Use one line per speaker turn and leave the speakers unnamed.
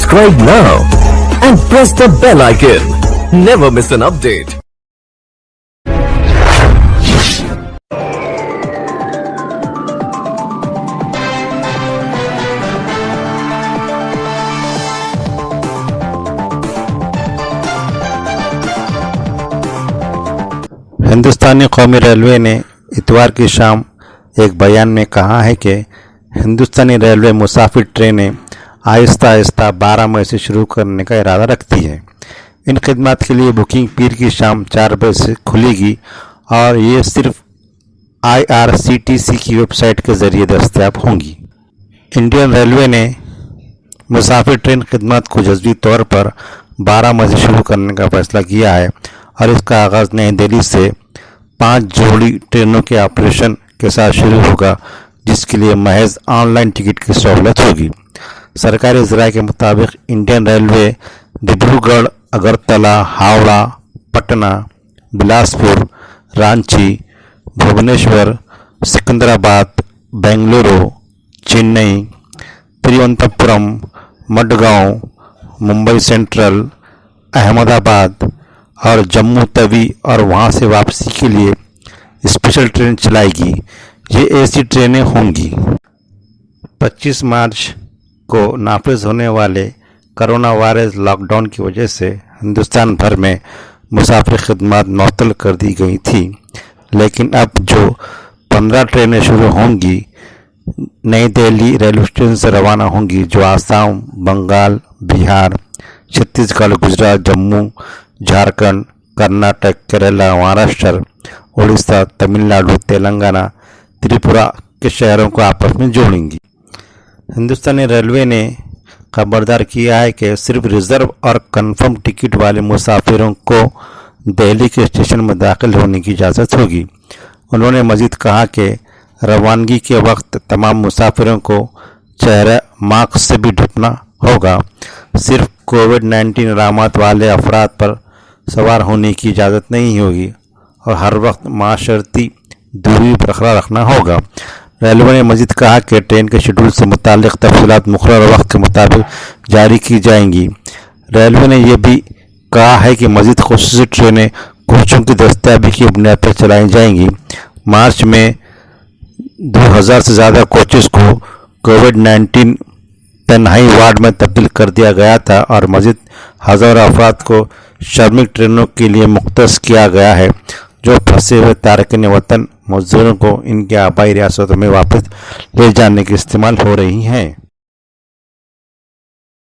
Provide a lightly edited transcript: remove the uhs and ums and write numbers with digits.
Subscribe now and press the bell icon. Never miss an update.
हिंदुस्तानी कौमी railway ने इतवार की शाम एक बयान में कहा है कि हिंदुस्तानी रेलवे मुसाफिर ट्रेनें आहिस्ता आहिस्ता 12 मई से शुरू करने का इरादा रखती है। इन खिदमत के लिए बुकिंग पीर की शाम 4 बजे से खुलेगी और ये सिर्फ IRCTC की वेबसाइट के ज़रिए दस्तयाब होंगी। इंडियन रेलवे ने मुसाफिर ट्रेन खिदमत को जज़वी तौर पर 12 मई से शुरू करने का फैसला किया है और इसका आगाज़ नई दिल्ली से 5 जोड़ी ट्रेनों के ऑपरेशन के साथ शुरू होगा, जिसके लिए महज ऑनलाइन टिकट की सहूलत होगी। सरकारी ज़राए के मुताबिक Indian railway Dibrugarh, Agartala, Howrah, Patna, Bilaspur, Ranchi, Bhubaneswar, Secunderabad, Bengaluru, Chennai, Thiruvananthapuram, Madgaon, Mumbai central, Ahmedabad और जम्मू तवी और वहां से वापसी के लिए स्पेशल ट्रेन चलाएगी। ये ऐसी ट्रेनें होंगी। 25 मार्च को नाफिज होने वाले कोरोना वायरस लॉकडाउन की वजह से हिंदुस्तान भर में मुसाफिर खिदमत मअतल कर दी गई थी, लेकिन अब जो 15 ट्रेनें शुरू होंगी नई दिल्ली रेलवे स्टेशन से रवाना होंगी, जो आसाम, बंगाल, बिहार, छत्तीसगढ़, गुजरात, जम्मू, झारखंड, कर्नाटक, केरला, महाराष्ट्र, उड़ीसा, तमिलनाडु, तेलंगाना, त्रिपुरा के शहरों को आपस में जोड़ेंगी। हिंदुस्तानी रेलवे ने खबरदार किया है कि सिर्फ रिजर्व और कंफर्म टिकट वाले मुसाफिरों को दिल्ली के स्टेशन में दाखिल होने की इजाज़त होगी। उन्होंने मज़ीद कहा कि रवानगी के वक्त तमाम मुसाफिरों को चेहरा मास्क से भी ढकना होगा। सिर्फ कोविड-19 अलामत वाले अफराद पर सवार होने की इजाज़त नहीं होगी और हर वक्त माशरती दूरी बरकरार रखना होगा। रेलवे ने मज़ीद कहा कि ट्रेन के शेड्यूल से मुताल्लिक़ तफ़सीलात मुक़र्रर वक्त के मुताबिक जारी की जाएंगी। रेलवे ने यह भी कहा है कि मज़ीद ख़ुसूसी ट्रेनें कोचों की दस्तयाबी की बुनियाद पर चलाई जाएंगी। मार्च में 2000 से ज़्यादा कोचेज़ को कोविड-19 तन्हाई वार्ड में तब्दील कर दिया गया था और मज़ीद हज़ारों अफराद को श्रमिक ट्रेनों के लिए मुख्तस किया गया है, जो फंसे हुए तारकिन वतन मज़दूरों को इनके आबाई रियासतों में वापस ले जाने के इस्तेमाल हो रही हैं।